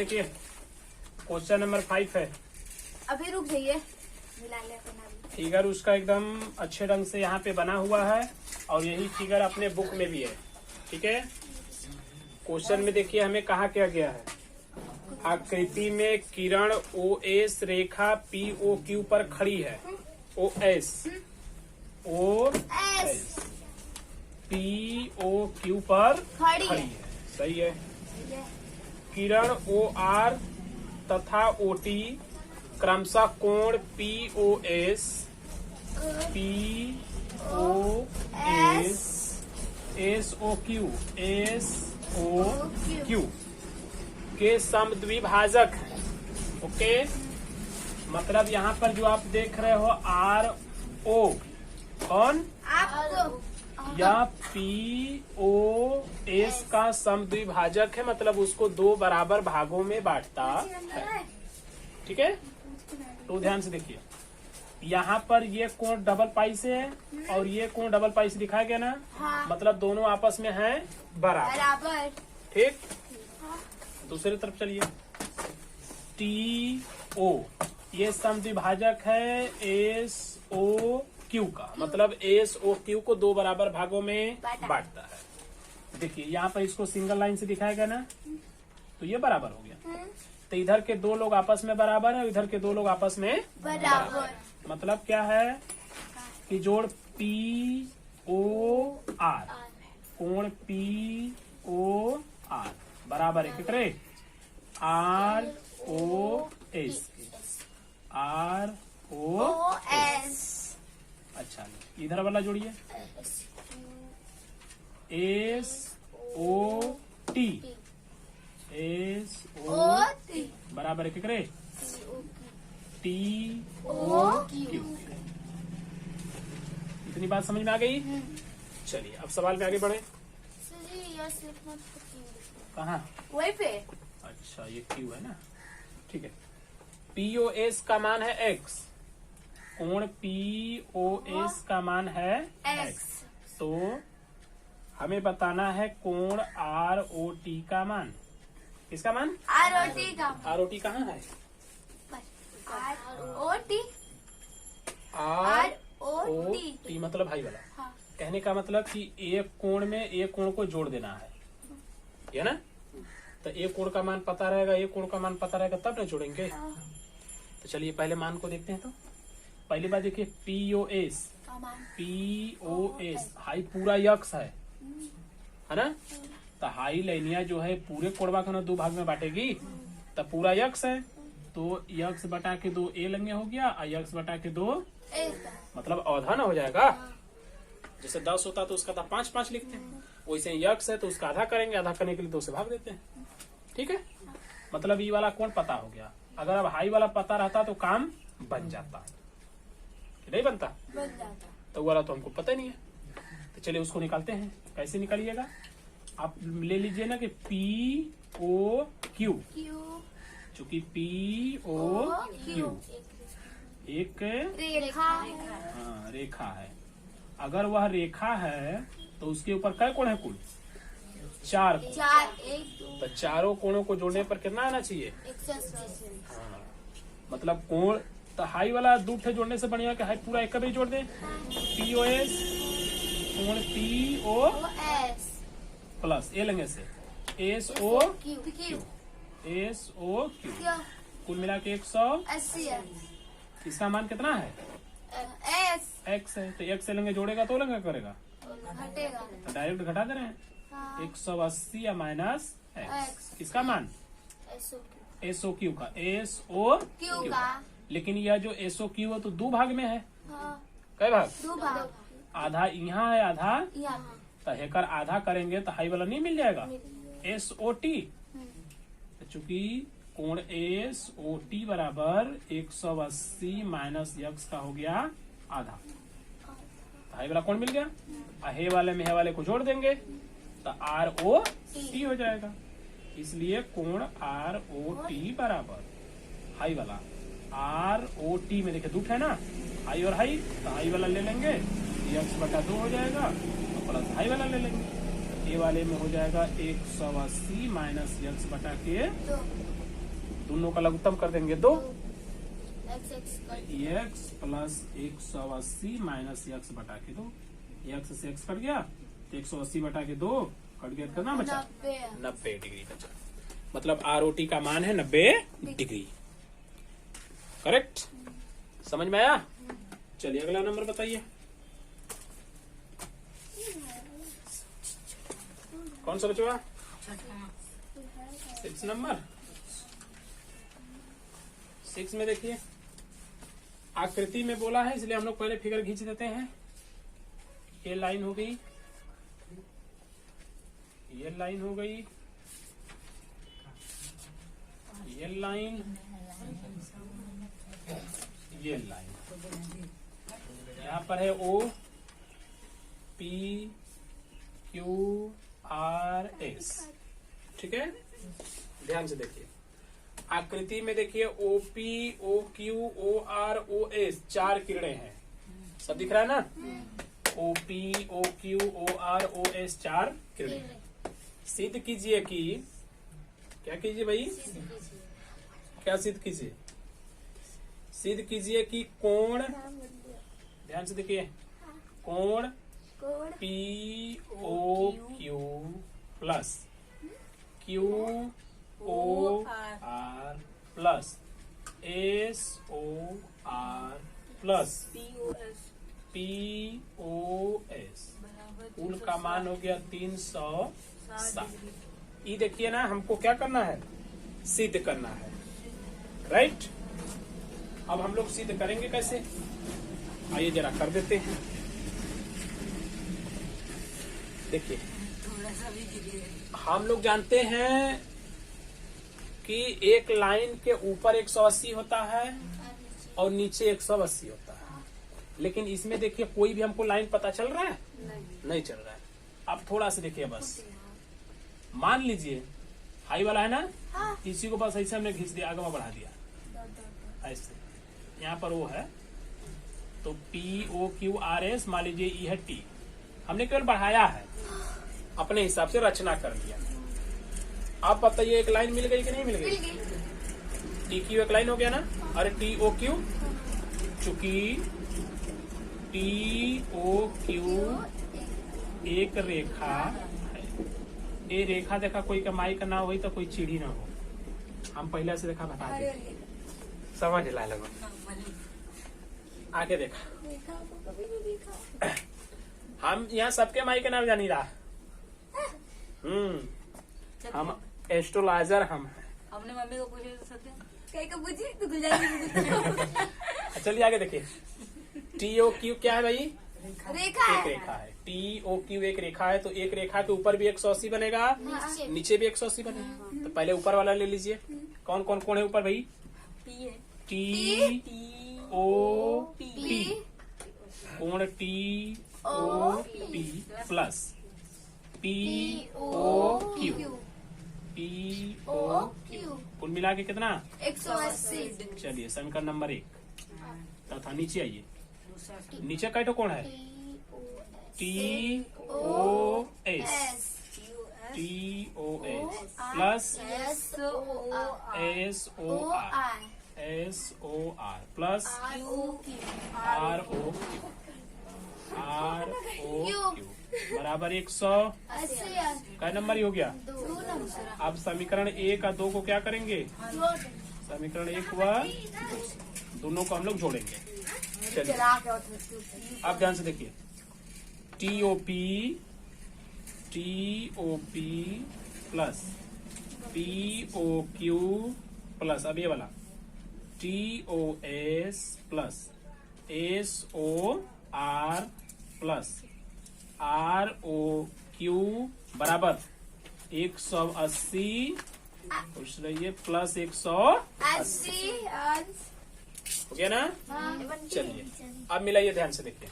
देखिए question number 5 है। अभी रुक जाइए, मिला ले अपना भी। फिगर उसका एकदम अच्छे ढंग से यहाँ पे बना हुआ है और यही फिगर अपने बुक में भी है। ठीक है, क्वेश्चन में देखिए हमें कहा क्या गया है, आकृति में किरण OS रेखा POQ पर खड़ी है। OS POQ पर खड़ी है। सही है। किरण OR तथा OT क्रमशः कोण POS SOQ के समद्विभाजक है। ओके, मतलब यहाँ पर जो आप देख रहे हो RO कौन, आपको या POS का समद्विभाजक है, मतलब उसको दो बराबर भागों में बांटता है। ठीक है, तो ध्यान से देखिए, यहाँ पर ये कोण डबल पाई से है और ये कोण डबल पाई से दिखाया गया ना। हाँ। मतलब दोनों आपस में हैं बराबर। ठीक, दूसरी तरफ चलिए, TO ये समद्विभाजक है SOQ का, मतलब SOQ को दो बराबर भागों में बांटता है। देखिए यहाँ पर इसको सिंगल लाइन से दिखाया गया ना, तो ये बराबर हो गया। तो इधर के दो लोग आपस में बराबर है, इधर के दो लोग आपस में बराबर। मतलब क्या है कि जोड़ POR कोण POR बराबर है कितने, ROS अच्छा, इधर वाला जोड़िए SOT बराबर है कितने, TOQ। इतनी बात समझ में आ गई। चलिए अब सवाल में आगे बढ़े। कहाँ, वही पे। अच्छा ये Q है ना। ठीक है, POS का मान है X, कोण POS का मान है X, तो हमें बताना है कोण ROT का मान। किसका मान, ROT कहाँ है, ROT मतलब भाई वाला। हाँ। कहने का मतलब कि एक कोण में एक कोण को जोड़ देना है, ये ना। तो एक कोण का मान पता रहेगा, एक कोण का मान पता रहेगा, तब ना जोड़ेंगे। तो चलिए पहले मान को देखते हैं। तो पहली बात देखिए, POS हाई पूरा यक्स है ना। तो हाई लाइनिया जो है पूरे कोणवा को ना दो भाग में बांटेगी, तो पूरा यक्स है, तो यक्स बटा के 2 A लंगे हो गया और यक्स बटा के 2 मतलब आधा ना हो जाएगा। जैसे 10 होता तो उसका था 5 लिखते हैं, वैसे यक्स है तो उसका आधा करेंगे, आधा करने के लिए 2 से भाग देते हैं। ठीक है, मतलब ये वाला कोण पता हो गया। अगर अब हाई वाला पता रहता तो काम बन जाता, नहीं बनता, तो वाला तो हमको पता ही नहीं है। तो चलिए उसको निकालते हैं। कैसे निकालिएगा, आप ले लीजिए ना कि POQ, चूंकि POQ एक रेखा है। अगर वह रेखा है तो उसके ऊपर कै कोण है, कुल 4 कोण। तो चारों कोणों को जोड़ने पर कितना आना चाहिए, हाँ। मतलब कोण तो हाई वाला दो ठे जोड़ने से बढ़िया कि हाई पूरा एक भी जोड़ दे। POS कोण POS प्लस ए लेंगे से SOQ कुल मिला के 180 है। इसका मान कितना है, X है, तो X से लेंगे जोड़ेगा तो लेंगे करेगा, तो डायरेक्ट घटा दे रहे हैं। 180 या माइनस X, इसका मान SOQ का लेकिन यह जो SOQ है तो 2 भाग में है। कई भाग, आधा यहाँ है आधा, तो हेकर आधा करेंगे तो हाई वाला नहीं मिल जाएगा SOT। चूंकि कोण SOT बराबर 180 माइनस यक्स का हो गया आधा, तो हाई वाला कोण मिल गया। हे वाले में हे वाले को जोड़ देंगे तो ROT हो जाएगा। इसलिए कोण ROT बराबर हाई वाला ROT में देखिए दुख है ना, हाई और हाई, तो हाई वाला ले लेंगे, यक्स बटा 2 हो जाएगा, तो प्लस हाई वाला ले लेंगे। ए वाले में हो जाएगा 180 माइनस यक्स बटा के दोनों का लघुत्तम कर देंगे 2, x x plus 180 minus x बटा के 2, x से x कट गया तो 180 बटा के 2 कट गया, कितना बचा? 90 डिग्री बचा। मतलब ROT का मान है 90 डिग्री। करेक्ट? समझ में आया? चलिए अगला नंबर बताइए, कौन सा बचवा? 6 नंबर। 6 में देखिए, आकृति में बोला है इसलिए हम लोग पहले फिगर खींच देते हैं। ये लाइन हो गई, ये लाइन हो गई, ये लाइन, ये लाइन। यहाँ पर है O P Q R S। ठीक है, ध्यान से देखिए। आकृति में देखिए OP OQ OR OS 4 किरणें हैं, सब दिख रहा है ना? OP OQ OR OS 4 किरणें। सिद्ध कीजिए कि, क्या कीजिए भाई? क्या सिद्ध कीजिए? सिद्ध कीजिए कि कोण, ध्यान से देखिए, कोण POQ plus QOR plus SOR plus POS कुल का मान हो गया 360। ये देखिए ना, हमको क्या करना है? सिद्ध करना है, राइट? अब हम लोग सिद्ध करेंगे कैसे? आइए जरा कर देते हैं। देखिए, हम लोग जानते हैं कि एक लाइन के ऊपर 180 होता है और नीचे 180 होता है, लेकिन इसमें देखिए कोई भी हमको लाइन पता चल रहा है? नहीं चल रहा है। अब थोड़ा सा देखिए, बस मान लीजिए हाई वाला है ना, इसी को बस ऐसे हमने घिस दिया, आगे बढ़ा दिया ऐसे। यहाँ पर वो है तो POQRS, मान लीजिए ये है T, हमने केवल बढ़ाया है, अपने हिसाब से रचना कर लिया। आप बताइए एक लाइन मिल गई कि नहीं मिल गई? TQ एक लाइन हो गया ना? अरे TOQ, चूंकि TOQ एक रेखा है, ये रेखा देखा कोई कमाई का ना हो तो कोई चिड़ी ना हो, हम पहले से देखा बता दे, समझ ला लगो। आगे देखा, हम यहाँ सबके माई का नाम जानी रहा। हम एस्ट्रोलॉजर हम हैं। हमने मम्मी को पूछे तो सत्य कहीं का पूछी तो गुजराती। चलिए आगे देखिए, TOQ क्या है भाई? रेखा एक रेखा है। TOQ एक रेखा है, तो एक रेखा के ऊपर भी 180 बनेगा, नीचे भी 180 बनेगा। तो पहले ऊपर वाला ले लीजिए। कौन कौन कौन है ऊपर भाई? TOP, कोण TOP प्लस POQ कुल मिला के कितना? 180। चलिए समीकरण नंबर 1 तथा नीचे आइए। नीचे का तो कौन है? TOS plus SOR plus ROQ बराबर 180 का नंबर ही हो गया। अब समीकरण 1 और 2 को क्या करेंगे? समीकरण 1 व 2 दोनों को हम लोग जोड़ेंगे। चलिए आप ध्यान से देखिए, TOP प्लस POQ प्लस अब ये वाला TOS plus SOR plus ROQ बराबर 180 खुश रहिए प्लस 180 हो गया ना? चलिए अब मिलाइए, ध्यान से देखिए।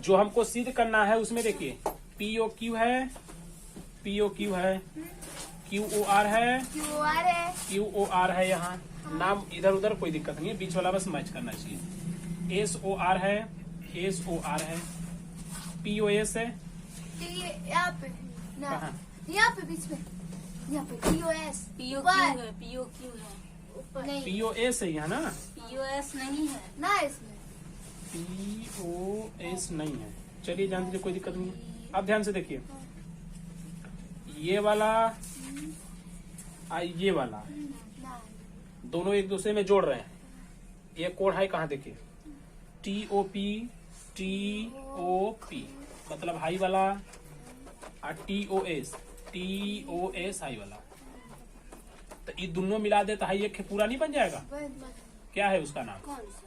जो हमको सिद्ध करना है उसमें देखिए POQ है, POQ है, QOR है, QOR है। यहाँ नाम इधर उधर कोई दिक्कत नहीं है, बीच वाला बस मैच करना चाहिए। SOR है, SOR है, POS है, यहाँ पे कहाँ? यहाँ पे बीच में यहाँ पे POS पीओ ऊपर। क्यू है, पीओ क्यू है, नहीं POS है यहाँ ना, पीओएस नहीं है। ना इसमें POS नहीं है। चलिए जान दीजिए, कोई दिक्कत नहीं है। आप ध्यान से देखिए, ये वाला ये वाला ना दोनों एक दूसरे में जोड़ रहे हैं। ये कोड है कहाँ, देखिए TOP TOP मतलब हाई वाला, और TOS हाई वाला। तो ये दोनों मिला दे तो हाई एक पूरा नहीं बन जाएगा? बंद क्या है उसका नाम? कौन सा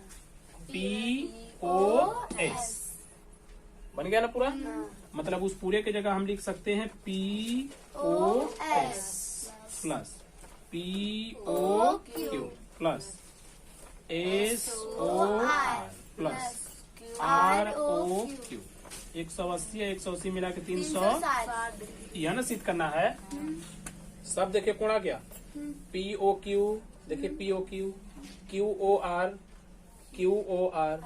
POS बन गया ना पूरा। मतलब उस पूरे के जगह हम लिख सकते हैं POS plus POQ plus SOR plus ROQ। 180 या 180 मिला के 300 यह ना सिद्ध करना है। सब देखिए कौन आ गया? POQ देखिए, POQ QOR QOR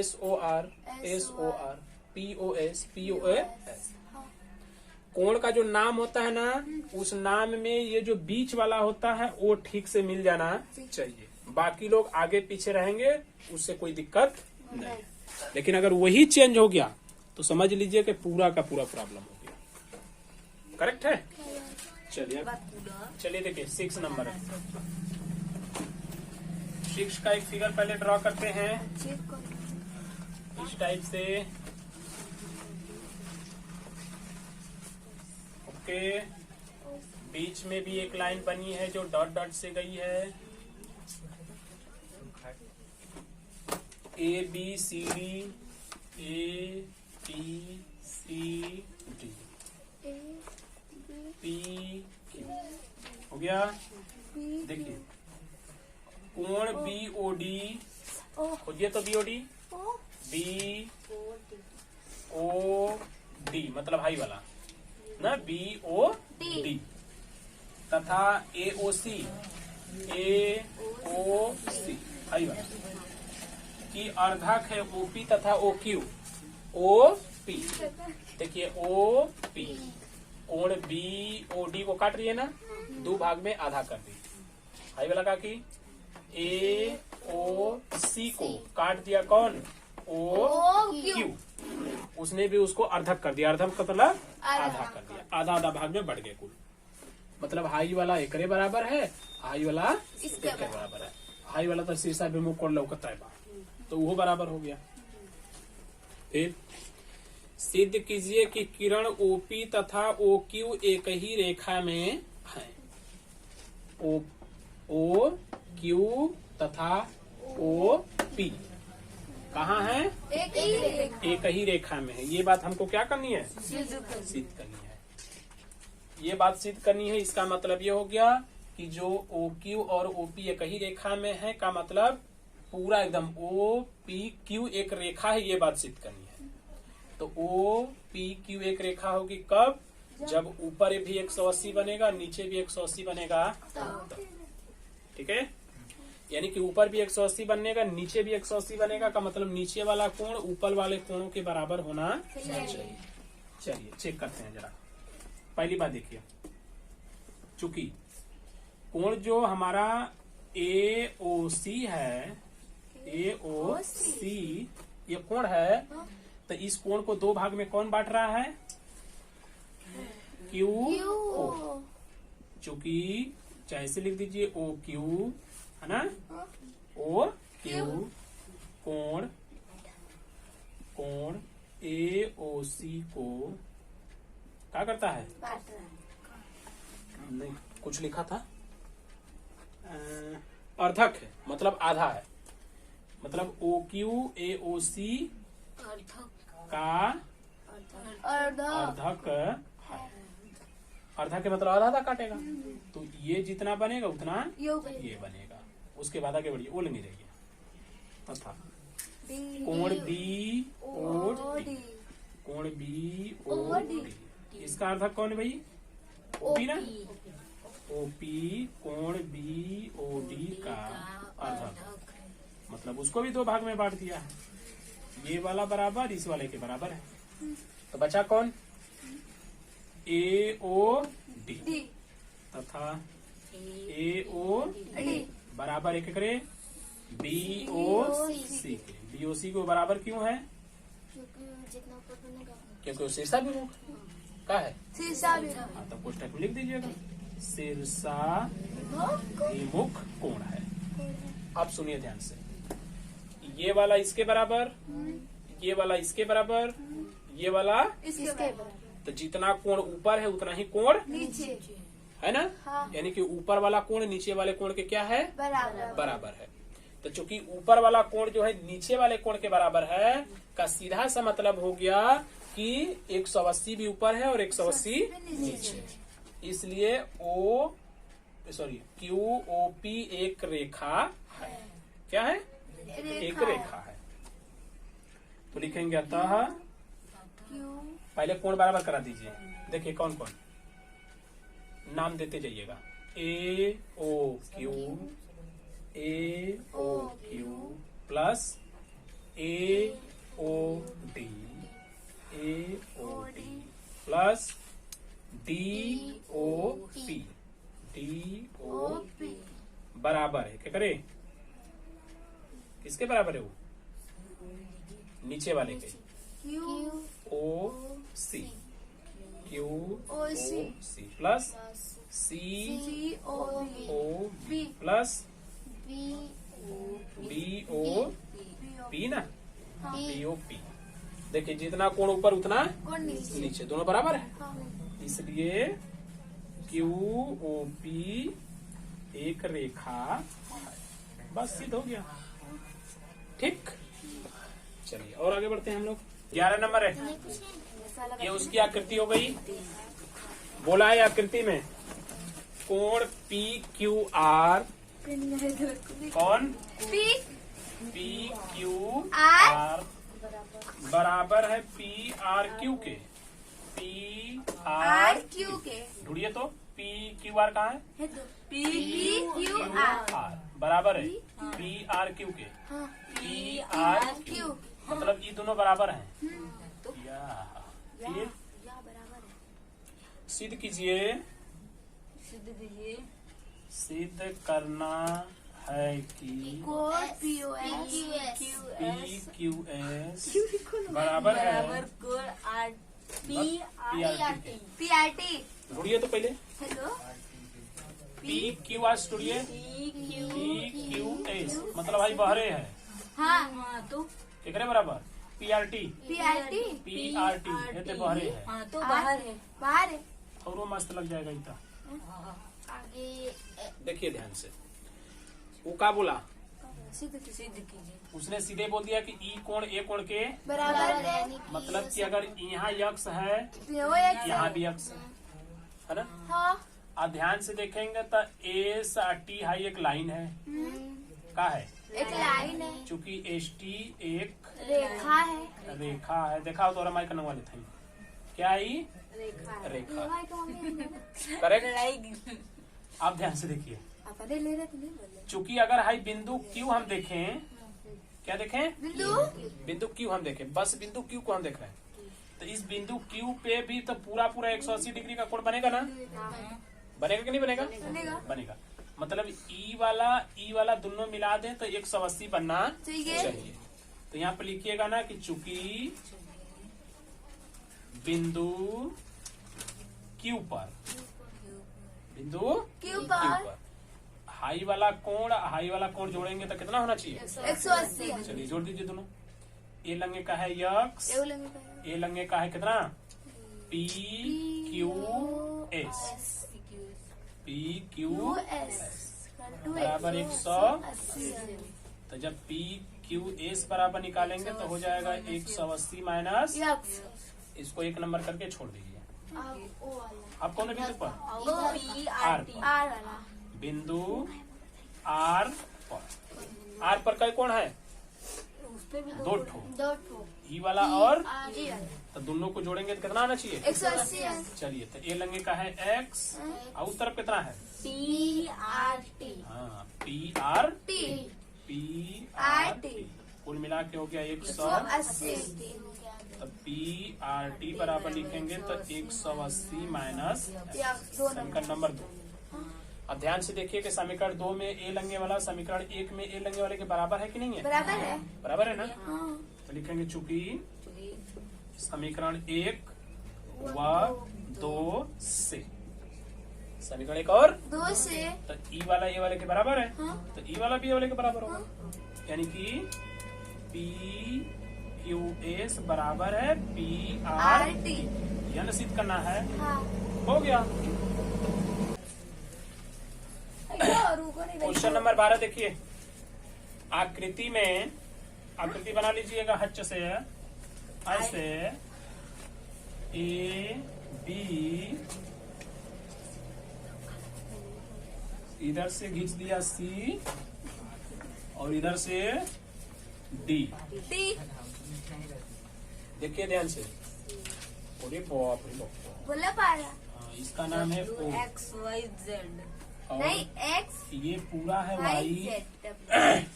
SOR SOR POS POS। कोण का जो नाम होता है ना, उस नाम में ये जो बीच वाला होता है वो ठीक से मिल जाना चाहिए। बाकी लोग आगे पीछे रहेंगे, उससे कोई दिक्कत नहीं। लेकिन अगर वही चेंज हो गया तो समझ लीजिए कि पूरा का पूरा प्रॉब्लम हो गया। करेक्ट है? चलिए देखिए 6 नंबर है। 6 का एक फिगर पहले ड्रॉ करते हैं इस टाइप से। ओके, बीच में भी एक लाइन बनी है जो डॉट डॉट से गई है। ABCD PQ हो गया। देखिए कोण BOD खोजिए तो BOD BOD मतलब हाई वाला ना, BOD तथा AOC हाई वाला की अर्धक है OP तथा OQ OP। देखिए OP कोण BOD को काट रही है ना, 2 भाग में आधा कर दी। हाई वाला का की AOC को काट दिया कौन? OQ। उसने भी उसको अर्धक कर दिया। अर्धक मतलब आधा कर दिया, आधा आधा भाग में बढ़ गए कुल। मतलब हाई वाला एकरे बराबर है, हाई वाला इसके बराबर है। हाई वाला तो शीर्षा विमुख कोण लौकता है, तो वो बराबर हो गया। फिर सिद्ध कीजिए कि किरण OP तथा OQ एक ही रेखा में है। OQ तथा OP कहाँ है? एक ही रेखा में है। ये बात हमको क्या करनी है? सिद्ध करनी है। ये बात सिद्ध करनी है। इसका मतलब ये हो गया कि जो OQ और OP एक ही रेखा में है का मतलब पूरा एकदम OPQ एक रेखा है, ये बात सिद्ध करनी है। तो OPQ एक रेखा होगी कब? जब ऊपर भी 180 बनेगा, नीचे भी 180 बनेगा। ठीक है, यानी कि ऊपर भी 180 बनेगा, नीचे भी 180 बनेगा का मतलब नीचे वाला कोण ऊपर वाले कोणों के बराबर होना चाहिए। चलिए चेक करते हैं जरा। पहली बात देखिए, चूंकि कोण जो हमारा AOC है, AOC ये कोण है, तो इस कोण को 2 भाग में कौन बांट रहा है? QO। चूंकि चाहे ऐसे लिख दीजिए OQ है ना, OQ कोण AOC को क्या करता है? नहीं, कुछ लिखा था अर्धक है, मतलब आधा है। मतलब OQ AOC का अर्धक है। अर्धक के मतलब आधा आधा काटेगा, तो ये जितना बनेगा उतना ये बनेगा। उसके बाद आगे बढ़िए, वो लगी रहिए। तथा कोण BOD, कोण BOD इसका अर्धक कौन है भाई? OP ना। OP कोण BOD का अर्धक, मतलब उसको भी 2 भाग में बांट दिया है। ये वाला बराबर इस वाले के बराबर है, तो बचा कौन? AOD। तथा AO बराबर एक करे BOC के। BOC को बराबर क्यों है? क्योंकि वो शीर्षा विमुख का है। शीशा भी हाँ, तो कोष्ठक में लिख दीजिएगा शीर्षा विमुख कोण है। अब सुनिए ध्यान से, ये वाला इसके बराबर, ये वाला इसके बराबर, ये वाला, इसके बराबर तो जितना कोण ऊपर है उतना ही कोण नीचे है ना। हाँ। यानी कि ऊपर वाला कोण नीचे वाले कोण के क्या है? बराबर बराबर है। तो चूंकि ऊपर वाला कोण जो है नीचे वाले कोण के बराबर है का सीधा सा मतलब हो गया कि 180 भी ऊपर है और 180 नीचे। इसलिए QOP एक रेखा है। क्या है? एक रेखा है। तो लिखेंगे अतः, पहले कोण बराबर करा दीजिए। देखिए कौन कौन नाम देते जाइएगा। AOQ plus AOD plus DOP बराबर है क्या करे? किसके बराबर है वो? नीचे वाले के। QOC plus COB plus BOP ना, BOP। देखिए जितना कोण ऊपर उतना नीचे, दोनों बराबर है। इसलिए QOP एक रेखा है। बस सिद्ध हो गया। ठीक, चलिए और आगे बढ़ते हैं हम लोग। 11 नंबर है, ये उसकी आकृति हो गई। बोला है आकृति में कोण PQR, कौन? PQR बराबर है PRQ के। RQ के ढूंढिए तो PQR कहाँ है? PQR बराबर है PRQ के। PRQ मतलब ये दोनों बराबर हैं। फिर सिद्ध कीजिए। सिद्ध दीजिए। सिद्ध करना है कि PQS बराबर है कोण PRT। ढूंढिए तो पहले हेलो PQR ढूंढिए। PQS मतलब भाई बहरे है। हाँ तो कितने बराबर? PRT PRT ये तो बहरे है। हाँ तो बाहर है। बाहर है। और वो मस्त लग जाएगा इतना। आगे देखिए ध्यान से, वो क्या बोला? सिद्ध कीजिए। उसने सीधे बोल दिया कि ई कोण ए कोण के बराबर है। मतलब कि अगर यहाँ यक्स है वो एक यहाँ भी यक्स है ना। हाँ आप ध्यान से देखेंगे तो ST हाई एक लाइन है। क्या है? एक लाइन है। चूंकि ST एक रेखा है। रेखा है। देखा तो माइक करने वाले थे क्या ही? रेखा। करेक्ट। आप ध्यान से देखिए, ले रहे थे नहीं बोले। चूंकि अगर हाई बिंदु Q हम देखें, क्या देखें? बिंदु Q हम देखें, बस बिंदु Q को हम देख रहे हैं। तो इस बिंदु Q पे भी तो पूरा 180 डिग्री का कोण बनेगा ना? बनेगा कि नहीं बनेगा? बनेगा। मतलब ई वाला दोनों मिला दें तो 180 बनना चाहिए। तो यहाँ पे लिखिएगा ना कि चूंकि बिंदु Q पर हाई वाला कोण जोड़ेंगे तो कितना होना चाहिए? 180। चलिए जोड़ दीजिए दोनों। ए लंगे का है यक्स, ए लंगे का है कितना? PQS बराबर 180। तो जब PQS बराबर निकालेंगे तो हो जाएगा 180 माइनस, इसको एक नंबर करके छोड़ दीजिए। अब कौन है बिंदु पर? बिंदु R पर कई कोण है? दो ठो। ई वाला और तो दोनों को जोड़ेंगे तो कितना आना चाहिए? 180। चलिए तो ए लंगे का है X और उस तरफ कितना है? PRT। हाँ PRT कुल मिला के हो गया 180। तो PRT बराबर लिखेंगे तो 180 माइनस समीकरण नंबर 2। अब ध्यान से देखिए कि समीकरण 2 में ए लंगे वाला समीकरण 1 में ए लंगे वाले के बराबर है कि नहीं है? बराबर है। बराबर है ना? हाँ। तो लिखेंगे चूंकि समीकरण 1 व 2 से समीकरण 1 और 2 से तो ई वाला ए वाले के बराबर है। हाँ। तो ई वाला भी ए वाले के बराबर होगा। यानी कि पी क्यू एस बराबर है पी आर RT। यह सिद्ध करना है। हाँ। हो गया। रुको नहीं क्वेश्चन नंबर 12 देखिए। आकृति में आकृति बना लीजिएगा हच से ऐसे ए बी इधर से खींच दिया सी और इधर से डी। डी। देखिए ध्यान से। अरे बाप रे बाप। बोला पारा। हाँ, इसका नाम है ओ। X Y Z. और नहीं एक्स ये पूरा है वाई वाई, जेड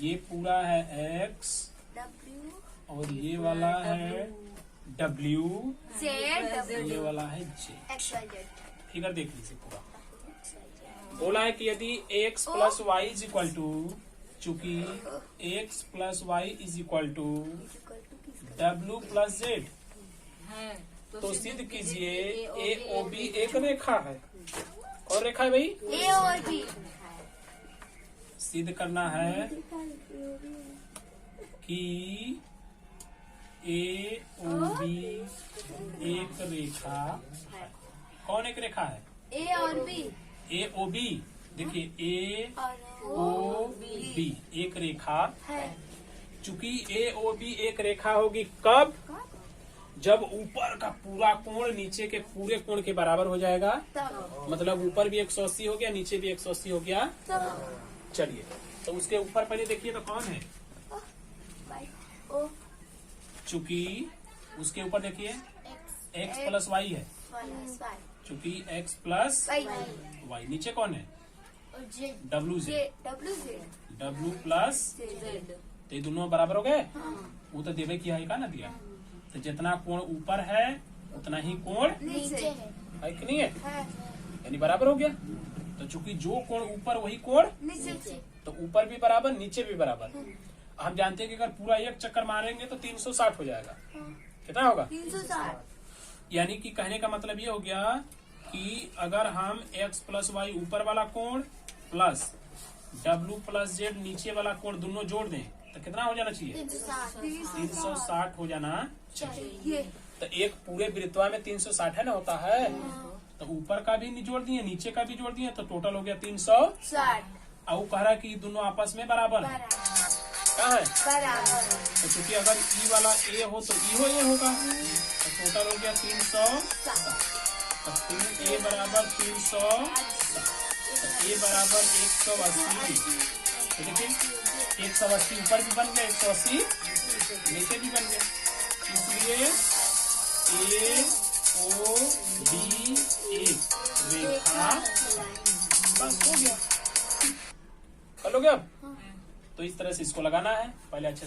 ये पूरा है एक्स डब्ल्यू और ये वाला है डब्ल्यू, जेड ये वाला है J. X Y Z. Figure देख लीजिए पूरा। बोला है कि यदि x plus Y is equal to, चूंकि x plus Y is equal to W plus Z, है तो सिद्ध कीजिए ए ओ बी एक रेखा है। और रेखा है भाई? ए और बी। सिद्ध करना है कि ए ओ बी एक रेखा। कौन एक रेखा है? ए और बी ए ओ बी। देखिए ए और ओ बी एक रेखा। है। चूंकि ए ओ बी एक रेखा होगी कब? जब ऊपर का पूरा कोण नीचे के पूरे कोण के बराबर हो जाएगा। तब मतलब ऊपर भी 180 हो गया, नीचे भी 180 हो गया। तब चलिए तो उसके ऊपर पहले देखिए तो कौन है? ओ चूंकि उसके ऊपर देखिए x प्लस वाई है। चूंकि x प्लस वाई। नीचे कौन है? Z W Z. W Z W plus Z. तो ये दोनों बराबर हो गए। वो तो देवे किया है का ना दिया। तो जितना कोण ऊपर है उतना ही कोण नीचे है कि नहीं है? है। यानी बराबर हो गया। तो चूंकि जो कोण ऊपर वही कोण नीचे तो ऊपर भी बराबर नीचे भी बराबर। हम जानते हैं कि अगर पूरा एक चक्कर मारेंगे तो 360 हो जाएगा। कितना होगा? 360। यानी कि कहने का मतलब ये हो गया कि अगर हम x प्लस वाई ऊपर वाला कोण प्लस w प्लस जेड नीचे वाला कोण दोनों जोड़ दें तो कितना हो जाना चाहिए? 360 हो जाना चाहिए। ये तो एक पूरे वृत्तवा में 360 है ना होता है। तो ऊपर का भी जोड़ दिए, नीचे का भी जोड़ दिए, तो टोटल हो गया 360। और वो कह रहा है कि दोनों आपस में बराबर है। क्या है? बराबर। तो चूंकि अगर ई वाला ए हो तो ई हो ए होगा। तो टोटल हो गया 360। तो 3 ए बराबर 360, तो ए बराबर 180। तो देखिए 180 ऊपर भी बन गया, 180 नीचे भी बन गया। इसलिए ए ओ बी एक रेखा। बस हो गया। कर लोगे अब? तो इस तरह से इसको लगाना है। पहले अच्छे